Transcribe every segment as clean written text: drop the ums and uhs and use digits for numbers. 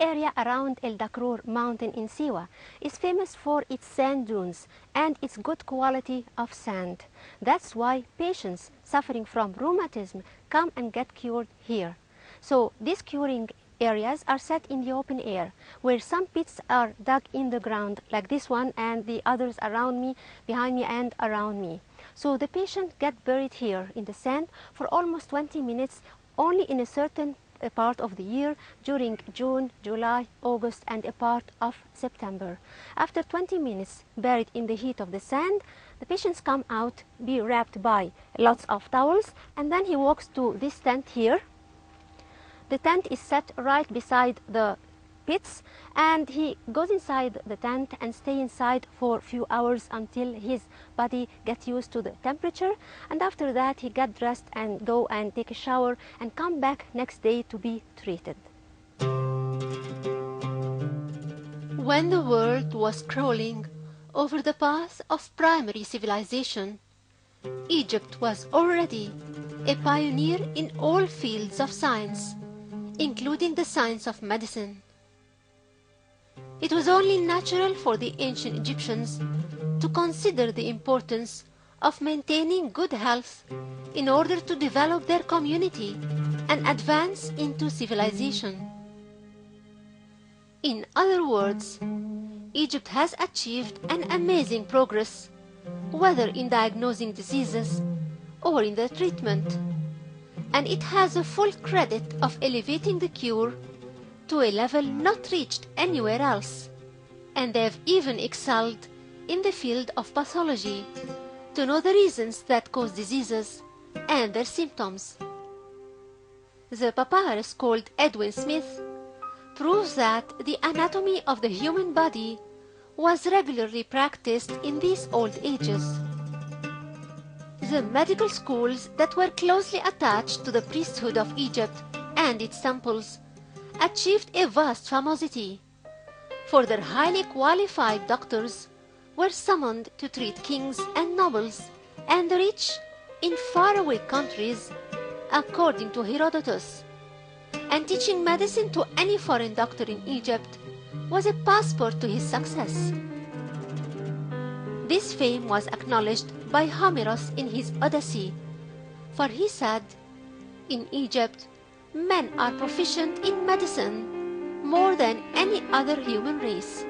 area around El Dakrur mountain in Siwa is famous for its sand dunes and its good quality of sand. That's why patients suffering from rheumatism come and get cured here. So these curing areas are set in the open air, where some pits are dug in the ground like this one and the others around me, behind me and around me. So the patient get buried here in the sand for almost 20 minutes only in a certain part of the year during June, July, August and a part of September. After 20 minutes buried in the heat of the sand, the patients come out, be wrapped by lots of towels, and then he walks to this tent here. The tent is set right beside the pits, and he goes inside the tent and stay inside for a few hours until his body gets used to the temperature, and after that he get dressed and go and take a shower and come back next day to be treated. When the world was crawling over the path of primary civilization, Egypt was already a pioneer in all fields of science, including the science of medicine. It was only natural for the ancient Egyptians to consider the importance of maintaining good health in order to develop their community and advance into civilization. In other words, Egypt has achieved an amazing progress, whether in diagnosing diseases or in their treatment, and it has a full credit of elevating the cure to a level not reached anywhere else, and they have even excelled in the field of pathology to know the reasons that cause diseases and their symptoms. The papyrus called Edwin Smith proves that the anatomy of the human body was regularly practiced in these old ages. The medical schools that were closely attached to the priesthood of Egypt and its temples achieved a vast famosity, for their highly qualified doctors were summoned to treat kings and nobles and the rich in faraway countries, according to Herodotus, and teaching medicine to any foreign doctor in Egypt was a passport to his success. This fame was acknowledged by Homerus in his Odyssey, for he said, "In Egypt, men are proficient in medicine more than any other human race."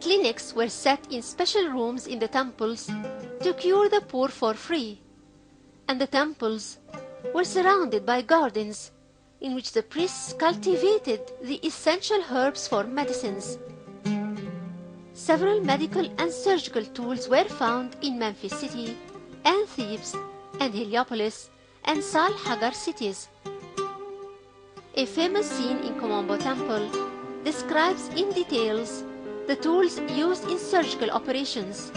Clinics were set in special rooms in the temples to cure the poor for free, and the temples were surrounded by gardens in which the priests cultivated the essential herbs for medicines. Several medical and surgical tools were found in Memphis City and Thebes and Heliopolis and Sal Hagar cities. A famous scene in Komombo Temple describes in details the tools used in surgical operations.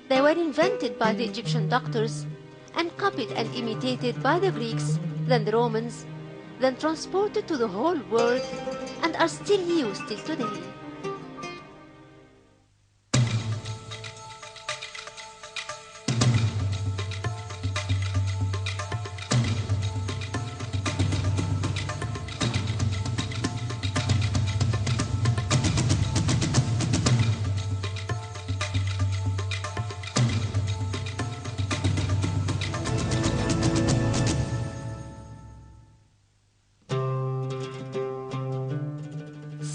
They were invented by the Egyptian doctors and copied and imitated by the Greeks, then the Romans, then transported to the whole world and are still used till today.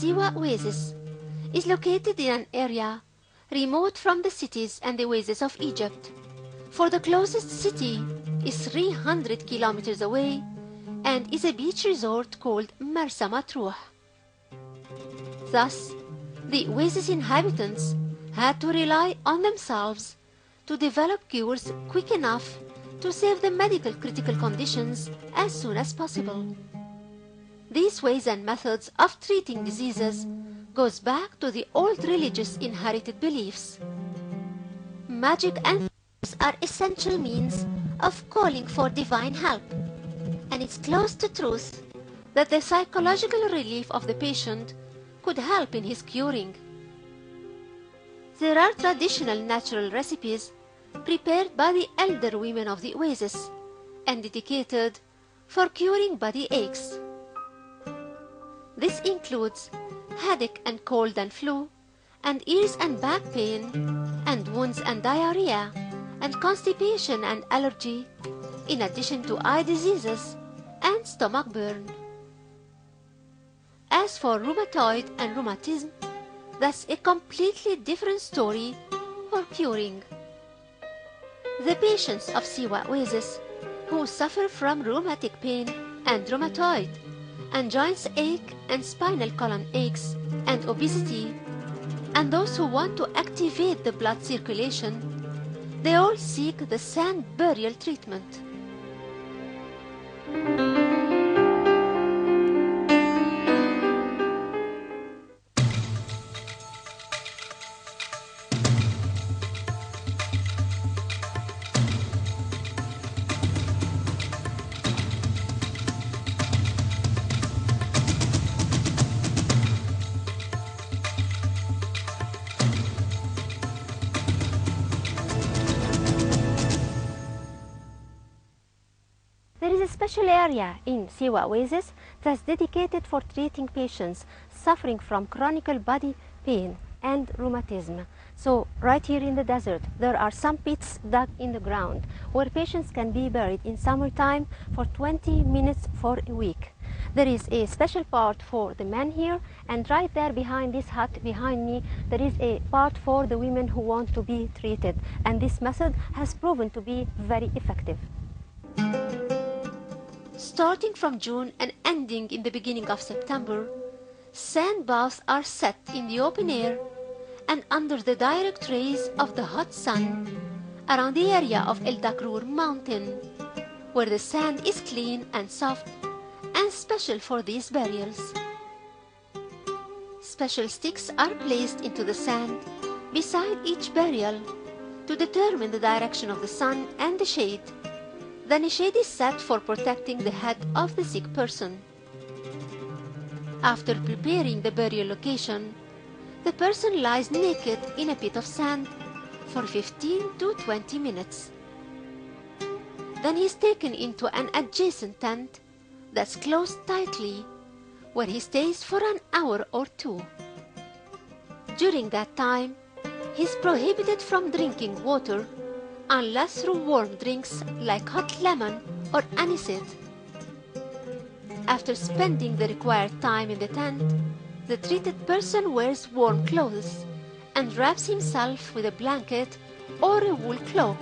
Siwa Oasis is located in an area remote from the cities and the oases of Egypt, for the closest city is 300 kilometers away and is a beach resort called Marsa Matruh. Thus, the oasis inhabitants had to rely on themselves to develop cures quick enough to save the medical critical conditions as soon as possible. These ways and methods of treating diseases goes back to the old religious inherited beliefs. Magic and spells are essential means of calling for divine help, and it's close to truth that the psychological relief of the patient could help in his curing. There are traditional natural recipes prepared by the elder women of the oasis and dedicated for curing body aches. This includes headache and cold and flu, and ears and back pain, and wounds and diarrhea, and constipation and allergy, in addition to eye diseases and stomach burn. As for rheumatoid and rheumatism, that's a completely different story for curing. The patients of Siwa Oasis who suffer from rheumatic pain and rheumatoid and joints ache and spinal column aches and obesity, and those who want to activate the blood circulation, they all seek the sand burial treatment. There is a special area in Siwa Oasis that's dedicated for treating patients suffering from chronic body pain and rheumatism. So right here in the desert, there are some pits dug in the ground where patients can be buried in summertime for 20 minutes for a week. There is a special part for the men here, and right there behind this hut behind me, there is a part for the women who want to be treated, and this method has proven to be very effective. Starting from June and ending in the beginning of September, sand baths are set in the open air and under the direct rays of the hot sun around the area of El Dakrur mountain, where the sand is clean and soft and special for these burials. Special sticks are placed into the sand beside each burial to determine the direction of the sun and the shade. Then a shade is set for protecting the head of the sick person. After preparing the burial location, the person lies naked in a pit of sand for 15 to 20 minutes. Then he is taken into an adjacent tent that's closed tightly, where he stays for an hour or two. During that time, he is prohibited from drinking water unless through warm drinks like hot lemon or aniseed. After spending the required time in the tent, the treated person wears warm clothes and wraps himself with a blanket or a wool cloak,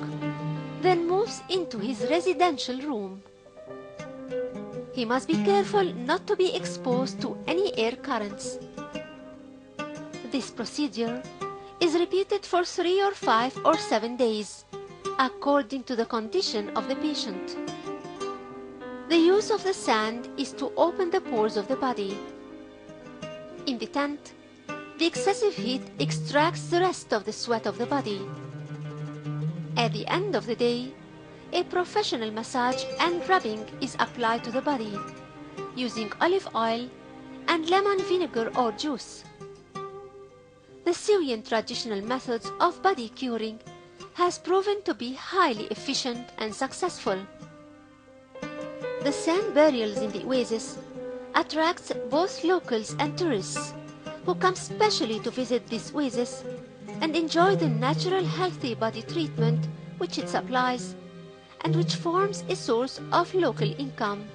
then moves into his residential room. He must be careful not to be exposed to any air currents. This procedure is repeated for 3 or 5 or 7 days, according to the condition of the patient. The use of the sand is to open the pores of the body. In the tent, the excessive heat extracts the rest of the sweat of the body. At the end of the day, a professional massage and rubbing is applied to the body using olive oil and lemon vinegar or juice. The Syrian traditional methods of body curing has proven to be highly efficient and successful. The sand burials in the oasis attracts both locals and tourists who come specially to visit this oasis and enjoy the natural healthy body treatment which it supplies and which forms a source of local income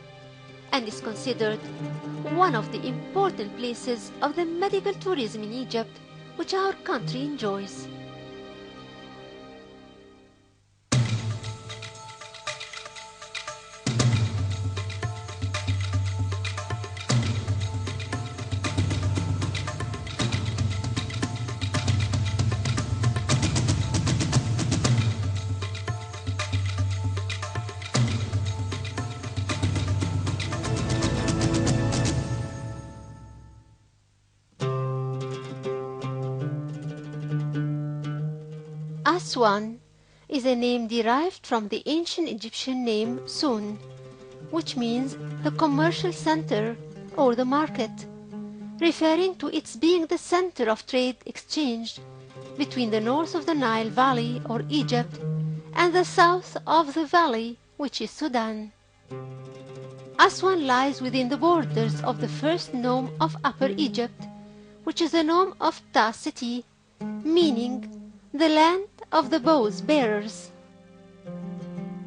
and is considered one of the important places of the medical tourism in Egypt which our country enjoys. Aswan is a name derived from the ancient Egyptian name Sun, which means the commercial center or the market, referring to its being the center of trade exchange between the north of the Nile Valley or Egypt and the south of the valley, which is Sudan. Aswan lies within the borders of the first nome of Upper Egypt, which is a nome of Ta city, meaning the land of the bows bearers.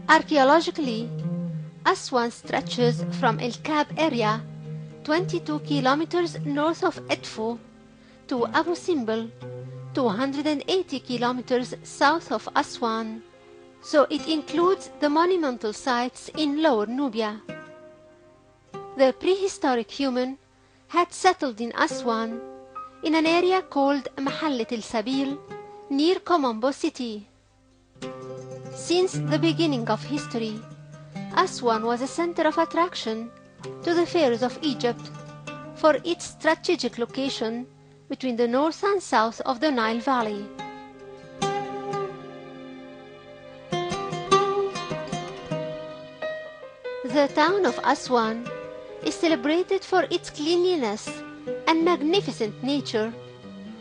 Archaeologically, Aswan stretches from El Kab area, 22 kilometers north of Edfu, to Abu Simbel, 280 kilometers south of Aswan, so it includes the monumental sites in Lower Nubia. The prehistoric human had settled in Aswan, in an area called Mahallet el-Sabil, near Komombo city. Since the beginning of history, Aswan was a center of attraction to the pharaohs of Egypt for its strategic location between the north and south of the Nile Valley. The town of Aswan is celebrated for its cleanliness and magnificent nature,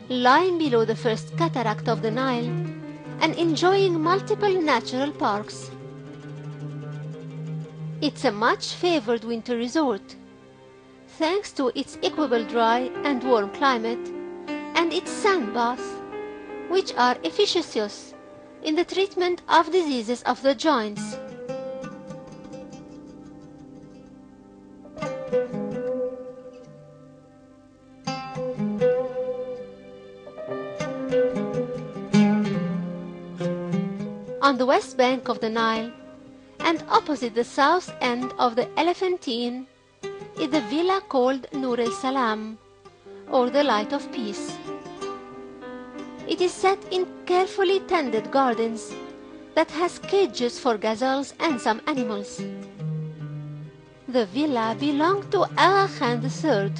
lying below the first cataract of the Nile and enjoying multiple natural parks. It's a much favored winter resort, thanks to its equable dry and warm climate and its sand baths, which are efficacious in the treatment of diseases of the joints. On the west bank of the Nile, and opposite the south end of the Elephantine, is the villa called Nur el-Salam, or the Light of Peace. It is set in carefully tended gardens that has cages for gazelles and some animals. The villa belonged to Aga Khan III,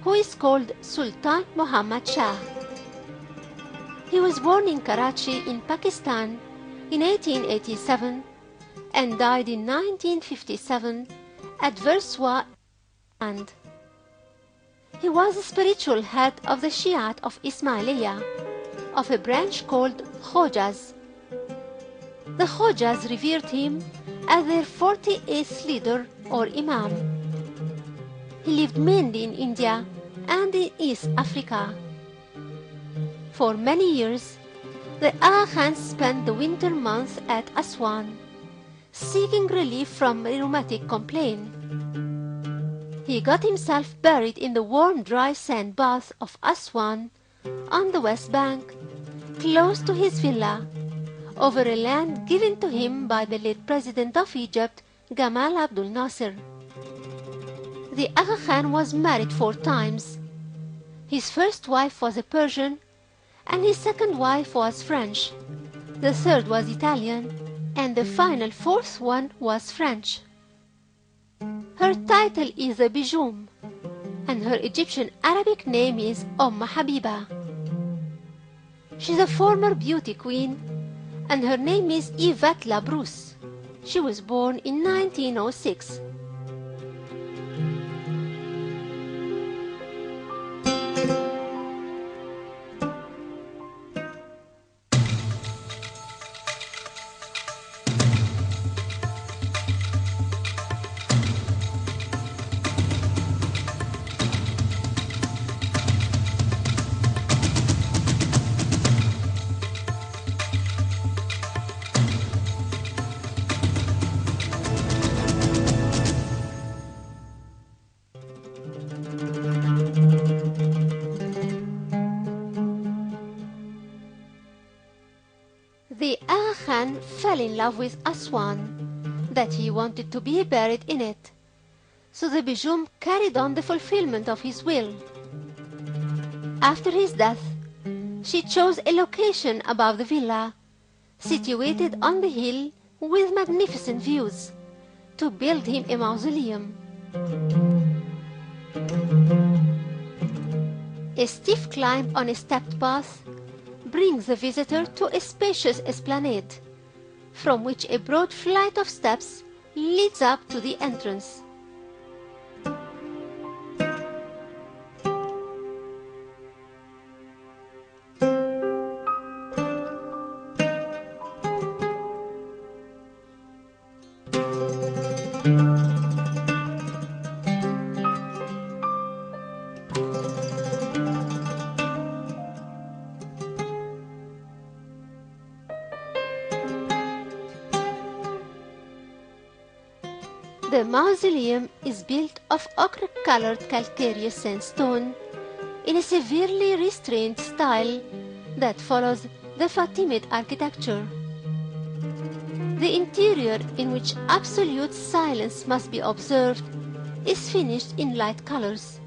who is called Sultan Muhammad Shah. He was born in Karachi in Pakistan in 1887 and died in 1957 at Versua. He was the spiritual head of the Shiite of Ismailiyah, of a branch called Khojas. The Khojas revered him as their 48th leader or Imam. He lived mainly in India and in East Africa. For many years, the Aga Khans spent the winter months at Aswan, seeking relief from a rheumatic complaint. He got himself buried in the warm, dry sand bath of Aswan on the west bank, close to his villa, over a land given to him by the late President of Egypt, Gamal Abdul Nasser. The Aga Khan was married 4 times. His first wife was a Persian, and his second wife was French. The third was Italian, and the final 4th one was French. Her title is a Bijum, and her Egyptian Arabic name is Habiba. She's a former beauty queen, and her name is Yvette Labrousse. She was born in 1906. The Aga Khan fell in love with Aswan, that he wanted to be buried in it, so the Bijum carried on the fulfillment of his will. After his death, she chose a location above the villa, situated on the hill with magnificent views, to build him a mausoleum. A steep climb on a stepped path brings the visitor to a spacious esplanade, from which a broad flight of steps leads up to the entrance. The mausoleum is built of ochre-colored calcareous sandstone in a severely restrained style that follows the Fatimid architecture. The interior, in which absolute silence must be observed, is finished in light colors,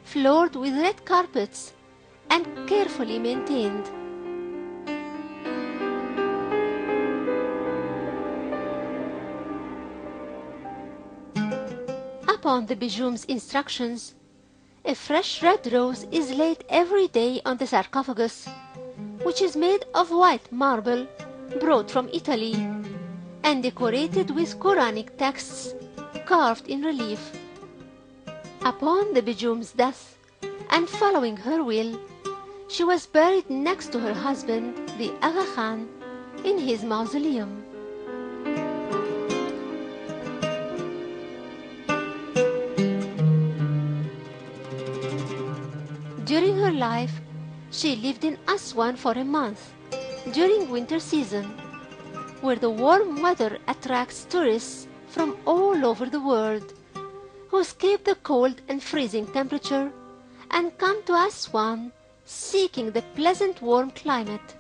floored with red carpets, and carefully maintained. Upon the Bijum's instructions, a fresh red rose is laid every day on the sarcophagus, which is made of white marble brought from Italy and decorated with Quranic texts carved in relief. Upon the Bijum's death, and following her will, she was buried next to her husband, the Aga Khan, in his mausoleum. During her life, she lived in Aswan for a month during winter season, where the warm weather attracts tourists from all over the world who escape the cold and freezing temperature and come to Aswan seeking the pleasant warm climate.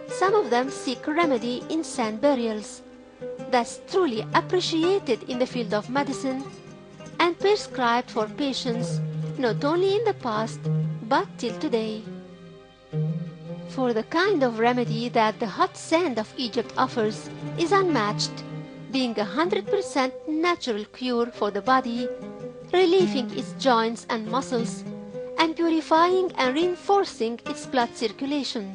Some of them seek remedy in sand burials that's truly appreciated in the field of medicine and prescribed for patients not only in the past but till today. For the kind of remedy that the hot sand of Egypt offers is unmatched, being 100% natural cure for the body, relieving its joints and muscles, and purifying and reinforcing its blood circulation.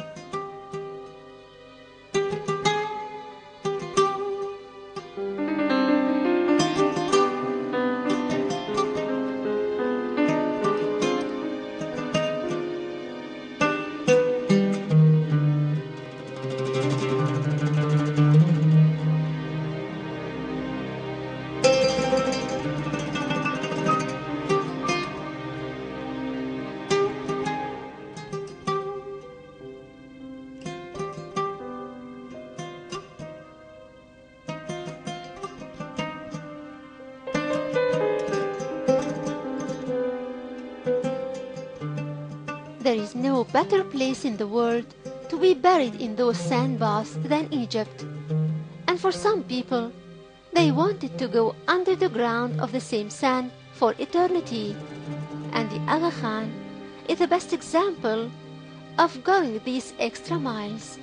There is no better place in the world to be buried in those sand baths than Egypt, and for some people, they wanted to go under the ground of the same sand for eternity, and the Aga Khan is the best example of going these extra miles.